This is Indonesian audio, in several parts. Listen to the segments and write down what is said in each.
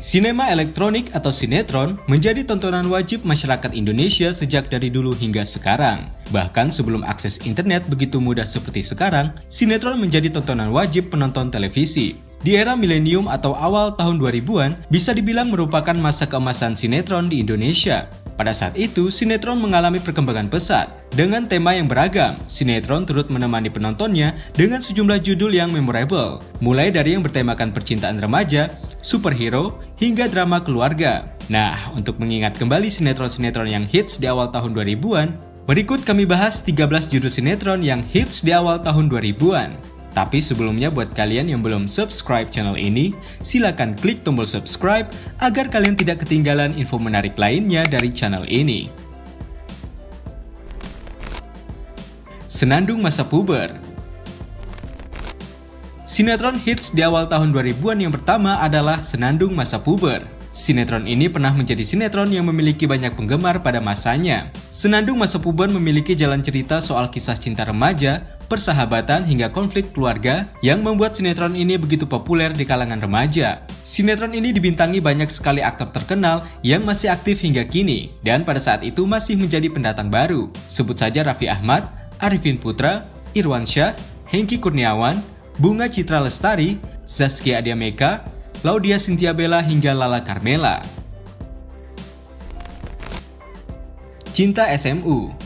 Sinema elektronik atau sinetron menjadi tontonan wajib masyarakat Indonesia sejak dari dulu hingga sekarang. Bahkan sebelum akses internet begitu mudah seperti sekarang, sinetron menjadi tontonan wajib penonton televisi. Di era milenium atau awal tahun 2000-an, bisa dibilang merupakan masa keemasan sinetron di Indonesia. Pada saat itu, sinetron mengalami perkembangan pesat. Dengan tema yang beragam, sinetron turut menemani penontonnya dengan sejumlah judul yang memorable. Mulai dari yang bertemakan percintaan remaja, superhero, hingga drama keluarga. Nah, untuk mengingat kembali sinetron-sinetron yang hits di awal tahun 2000-an, berikut kami bahas 13 judul sinetron yang hits di awal tahun 2000-an. Tapi sebelumnya buat kalian yang belum subscribe channel ini, silakan klik tombol subscribe agar kalian tidak ketinggalan info menarik lainnya dari channel ini. Senandung Masa Puber. Sinetron hits di awal tahun 2000-an yang pertama adalah Senandung Masa Puber. Sinetron ini pernah menjadi sinetron yang memiliki banyak penggemar pada masanya. Senandung Masa Puber memiliki jalan cerita soal kisah cinta remaja, persahabatan hingga konflik keluarga yang membuat sinetron ini begitu populer di kalangan remaja. Sinetron ini dibintangi banyak sekali aktor terkenal yang masih aktif hingga kini dan pada saat itu masih menjadi pendatang baru. Sebut saja Raffi Ahmad, Arifin Putra, Irwansyah, Hengky Kurniawan, Bunga Citra Lestari, Zaskia Adiameka, Laudia Cynthia Bella hingga Lala Carmela. Cinta SMU.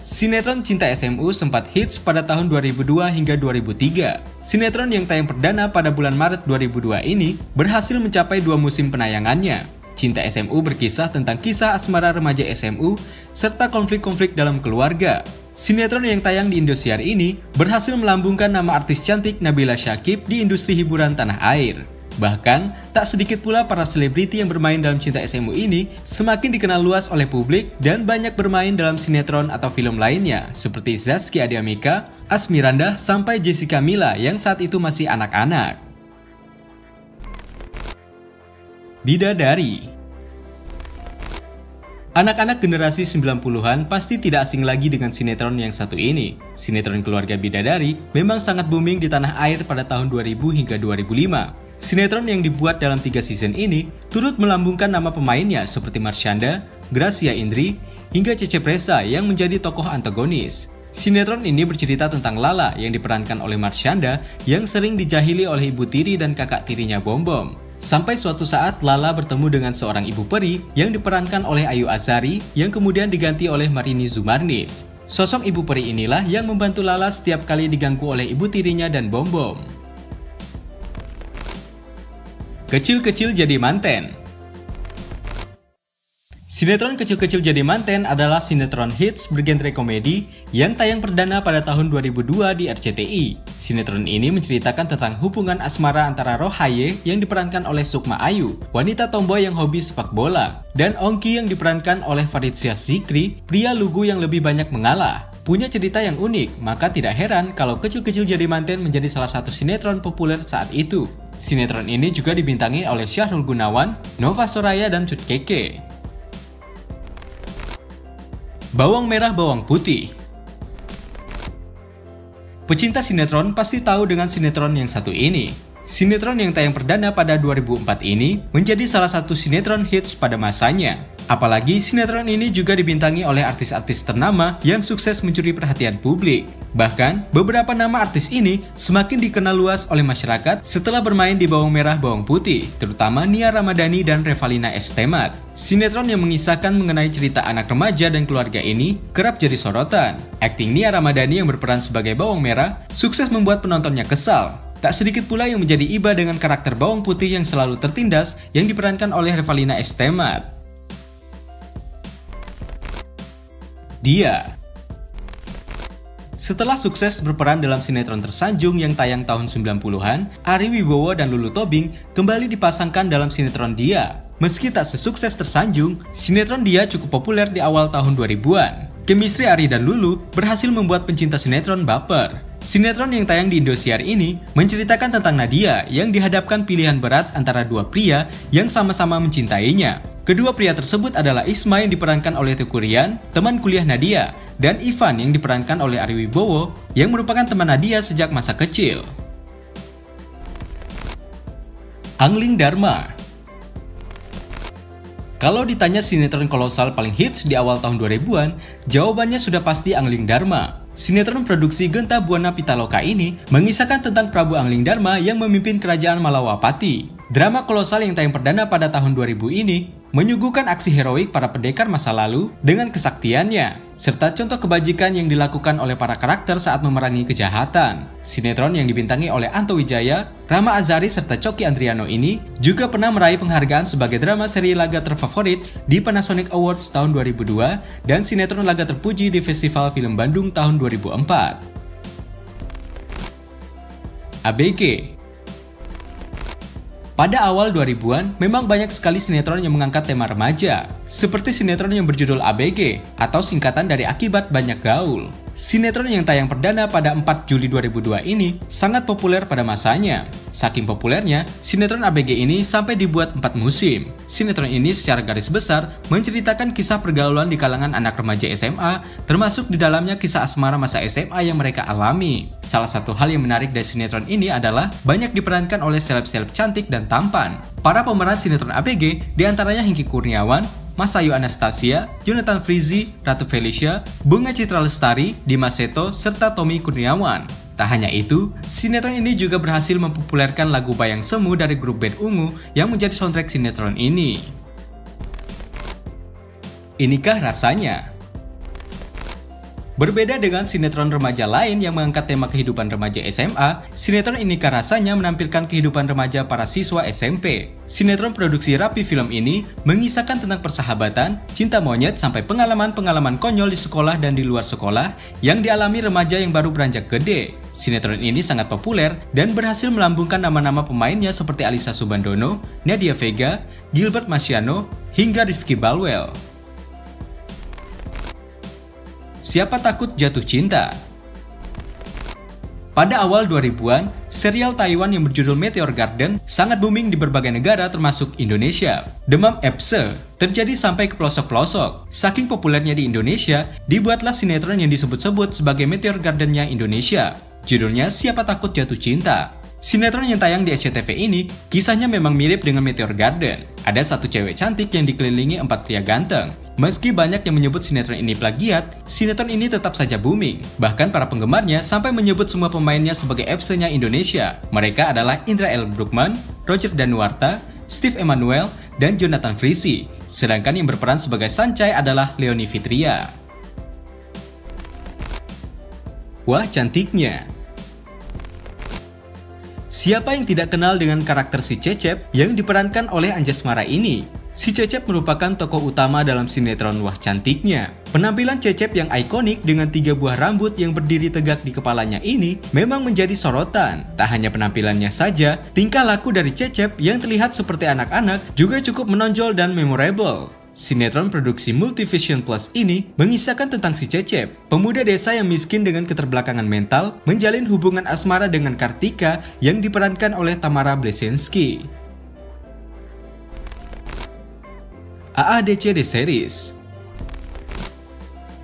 Sinetron Cinta SMU sempat hits pada tahun 2002 hingga 2003. Sinetron yang tayang perdana pada bulan Maret 2002 ini berhasil mencapai 2 musim penayangannya. Cinta SMU berkisah tentang kisah asmara remaja SMU serta konflik-konflik dalam keluarga. Sinetron yang tayang di Indosiar ini berhasil melambungkan nama artis cantik Nabila Syakib di industri hiburan tanah air. Bahkan, tak sedikit pula para selebriti yang bermain dalam Cinta SMU ini semakin dikenal luas oleh publik dan banyak bermain dalam sinetron atau film lainnya seperti Zaskia Adiameka, Asmirandah, sampai Jessica Mila yang saat itu masih anak-anak. Bidadari. Anak-anak generasi 90-an pasti tidak asing lagi dengan sinetron yang satu ini. Sinetron Keluarga Bidadari memang sangat booming di tanah air pada tahun 2000 hingga 2005. Sinetron yang dibuat dalam 3 season ini turut melambungkan nama pemainnya seperti Marsyanda, Gracia Indri, hingga Cece Presa yang menjadi tokoh antagonis. Sinetron ini bercerita tentang Lala yang diperankan oleh Marsyanda yang sering dijahili oleh ibu tiri dan kakak tirinya Bombom. Sampai suatu saat Lala bertemu dengan seorang ibu peri yang diperankan oleh Ayu Azhari yang kemudian diganti oleh Marini Zumarnis. Sosok ibu peri inilah yang membantu Lala setiap kali diganggu oleh ibu tirinya dan Bombom. Kecil-kecil Jadi Manten. Sinetron Kecil-kecil Jadi Manten adalah sinetron hits bergenre komedi yang tayang perdana pada tahun 2002 di RCTI. Sinetron ini menceritakan tentang hubungan asmara antara Rohaye yang diperankan oleh Sukma Ayu, wanita tomboy yang hobi sepak bola, dan Ongki yang diperankan oleh Faridsyah Zikri, pria lugu yang lebih banyak mengalah. Punya cerita yang unik, maka tidak heran kalau Kecil-kecil Jadi Manten menjadi salah satu sinetron populer saat itu. Sinetron ini juga dibintangi oleh Syahrul Gunawan, Nova Soraya, dan Cut Keke. Bawang Merah Bawang Putih. Pecinta sinetron pasti tahu dengan sinetron yang satu ini. Sinetron yang tayang perdana pada 2004 ini menjadi salah satu sinetron hits pada masanya. Apalagi sinetron ini juga dibintangi oleh artis-artis ternama yang sukses mencuri perhatian publik. Bahkan, beberapa nama artis ini semakin dikenal luas oleh masyarakat setelah bermain di Bawang Merah Bawang Putih, terutama Nia Ramadhani dan Revalina S. Temat. Sinetron yang mengisahkan mengenai cerita anak remaja dan keluarga ini kerap jadi sorotan. Akting Nia Ramadhani yang berperan sebagai Bawang Merah sukses membuat penontonnya kesal. Tak sedikit pula yang menjadi iba dengan karakter Bawang Putih yang selalu tertindas yang diperankan oleh Revalina S. Temat. Dia. Setelah sukses berperan dalam sinetron tersanjung yang tayang tahun 90-an, Ari Wibowo dan Lulu Tobing kembali dipasangkan dalam sinetron Dia. Meski tak sesukses tersanjung, sinetron Dia cukup populer di awal tahun 2000-an. Chemistry Ari dan Lulu berhasil membuat pencinta sinetron baper. Sinetron yang tayang di Indosiar ini menceritakan tentang Nadia yang dihadapkan pilihan berat antara dua pria yang sama-sama mencintainya. Kedua pria tersebut adalah Isma yang diperankan oleh Teuku Ryan, teman kuliah Nadia, dan Ivan yang diperankan oleh Ari Wibowo yang merupakan teman Nadia sejak masa kecil. Angling Dharma. Kalau ditanya sinetron kolosal paling hits di awal tahun 2000-an, jawabannya sudah pasti Angling Dharma. Sinetron produksi Genta Buana Pitaloka ini mengisahkan tentang Prabu Angling Dharma yang memimpin kerajaan Malawapati. Drama kolosal yang tayang perdana pada tahun 2000 ini menyuguhkan aksi heroik para pendekar masa lalu dengan kesaktiannya, serta contoh kebajikan yang dilakukan oleh para karakter saat memerangi kejahatan. Sinetron yang dibintangi oleh Anto Wijaya, Rama Azhari, serta Coki Andriano ini juga pernah meraih penghargaan sebagai drama seri laga terfavorit di Panasonic Awards tahun 2002 dan sinetron laga terpuji di Festival Film Bandung tahun 2004. ABG. Pada awal 2000-an, memang banyak sekali sinetron yang mengangkat tema remaja, seperti sinetron yang berjudul ABG, atau singkatan dari Akibat Banyak Gaul. Sinetron yang tayang perdana pada 4 Juli 2002 ini sangat populer pada masanya. Saking populernya, sinetron ABG ini sampai dibuat 4 musim. Sinetron ini secara garis besar menceritakan kisah pergaulan di kalangan anak remaja SMA, termasuk di dalamnya kisah asmara masa SMA yang mereka alami. Salah satu hal yang menarik dari sinetron ini adalah banyak diperankan oleh seleb-seleb cantik dan tampan. Para pemeran sinetron ABG diantaranya Hengki Kurniawan, Mas Ayu Anastasia, Jonathan Frizzy, Ratu Felicia, Bunga Citra Lestari, Dimas Seto, serta Tommy Kurniawan. Tak hanya itu, sinetron ini juga berhasil mempopulerkan lagu Bayang Semu dari grup band Ungu yang menjadi soundtrack sinetron ini. Inikah Rasanya? Berbeda dengan sinetron remaja lain yang mengangkat tema kehidupan remaja SMA, sinetron Inikah Rasanya menampilkan kehidupan remaja para siswa SMP. Sinetron produksi Rapi Film ini mengisahkan tentang persahabatan, cinta monyet, sampai pengalaman-pengalaman konyol di sekolah dan di luar sekolah yang dialami remaja yang baru beranjak gede. Sinetron ini sangat populer dan berhasil melambungkan nama-nama pemainnya seperti Alisa Subandono, Nadia Vega, Gilbert Masiano, hingga Rifki Balwell. Siapa Takut Jatuh Cinta? Pada awal 2000-an, serial Taiwan yang berjudul Meteor Garden sangat booming di berbagai negara termasuk Indonesia. Demam Epse terjadi sampai ke pelosok-pelosok. Saking populernya di Indonesia, dibuatlah sinetron yang disebut-sebut sebagai Meteor Garden-nya Indonesia. Judulnya Siapa Takut Jatuh Cinta. Sinetron yang tayang di SCTV ini, kisahnya memang mirip dengan Meteor Garden. Ada satu cewek cantik yang dikelilingi 4 pria ganteng. Meski banyak yang menyebut sinetron ini plagiat, sinetron ini tetap saja booming. Bahkan para penggemarnya sampai menyebut semua pemainnya sebagai FC-nya Indonesia. Mereka adalah Indra L. Bruggman, Roger Danuarta, Steve Emmanuel, dan Jonathan Frizzy. Sedangkan yang berperan sebagai Sancai adalah Leonie Fitria. Wah cantiknya! Siapa yang tidak kenal dengan karakter si Cecep yang diperankan oleh Anjasmara ini? Si Cecep merupakan tokoh utama dalam sinetron Wah Cantiknya. Penampilan Cecep yang ikonik dengan 3 buah rambut yang berdiri tegak di kepalanya ini memang menjadi sorotan. Tak hanya penampilannya saja, tingkah laku dari Cecep yang terlihat seperti anak-anak juga cukup menonjol dan memorable. Sinetron produksi Multivision Plus ini mengisahkan tentang si Cecep, pemuda desa yang miskin dengan keterbelakangan mental, menjalin hubungan asmara dengan Kartika yang diperankan oleh Tamara Blesensky. AADC The Series.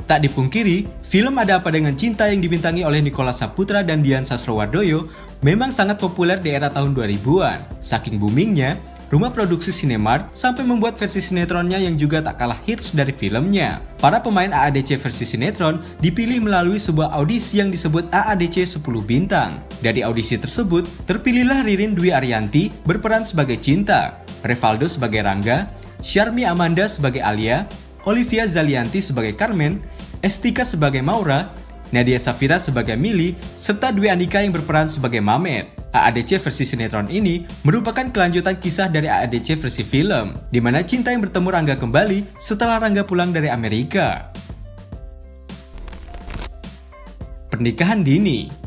Tak dipungkiri, film Ada Apa Dengan Cinta yang dibintangi oleh Nicholas Saputra dan Dian Sastrowardoyo memang sangat populer di era tahun 2000-an. Saking boomingnya, rumah produksi Cinemark sampai membuat versi sinetronnya yang juga tak kalah hits dari filmnya. Para pemain AADC versi sinetron dipilih melalui sebuah audisi yang disebut AADC 10 Bintang. Dari audisi tersebut, terpilihlah Ririn Dwi Ariyanti berperan sebagai Cinta, Revaldo sebagai Rangga, Syarmi Amanda sebagai Alia, Olivia Zalianti sebagai Carmen, Estika sebagai Maura, Nadia Safira sebagai Mili, serta Dwi Andika yang berperan sebagai Mamet. AADC versi sinetron ini merupakan kelanjutan kisah dari AADC versi film, di mana Cinta yang bertemu Rangga kembali setelah Rangga pulang dari Amerika. Pernikahan dini.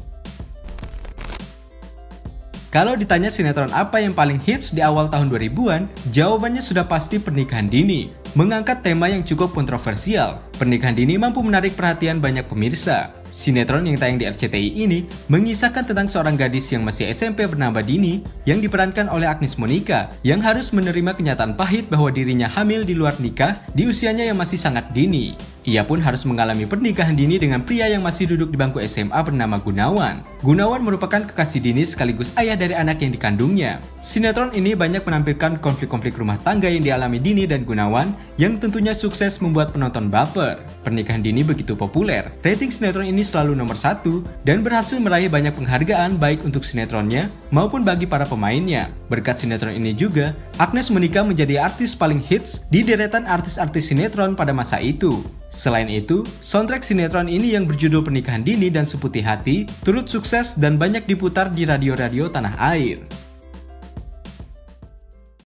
Kalau ditanya sinetron apa yang paling hits di awal tahun 2000-an, jawabannya sudah pasti Pernikahan Dini. Mengangkat tema yang cukup kontroversial, Pernikahan Dini mampu menarik perhatian banyak pemirsa. Sinetron yang tayang di RCTI ini mengisahkan tentang seorang gadis yang masih SMP bernama Dini yang diperankan oleh Agnes Monica yang harus menerima kenyataan pahit bahwa dirinya hamil di luar nikah di usianya yang masih sangat dini. Ia pun harus mengalami pernikahan dini dengan pria yang masih duduk di bangku SMA bernama Gunawan. Gunawan merupakan kekasih Dini sekaligus ayah dari anak yang dikandungnya. Sinetron ini banyak menampilkan konflik-konflik rumah tangga yang dialami Dini dan Gunawan yang tentunya sukses membuat penonton baper. Pernikahan Dini begitu populer, rating sinetron ini selalu nomor 1 dan berhasil meraih banyak penghargaan baik untuk sinetronnya maupun bagi para pemainnya. Berkat sinetron ini juga, Agnes Monica menjadi artis paling hits di deretan artis-artis sinetron pada masa itu. Selain itu, soundtrack sinetron ini yang berjudul Pernikahan Dini dan Seputih Hati turut sukses dan banyak diputar di radio-radio tanah air.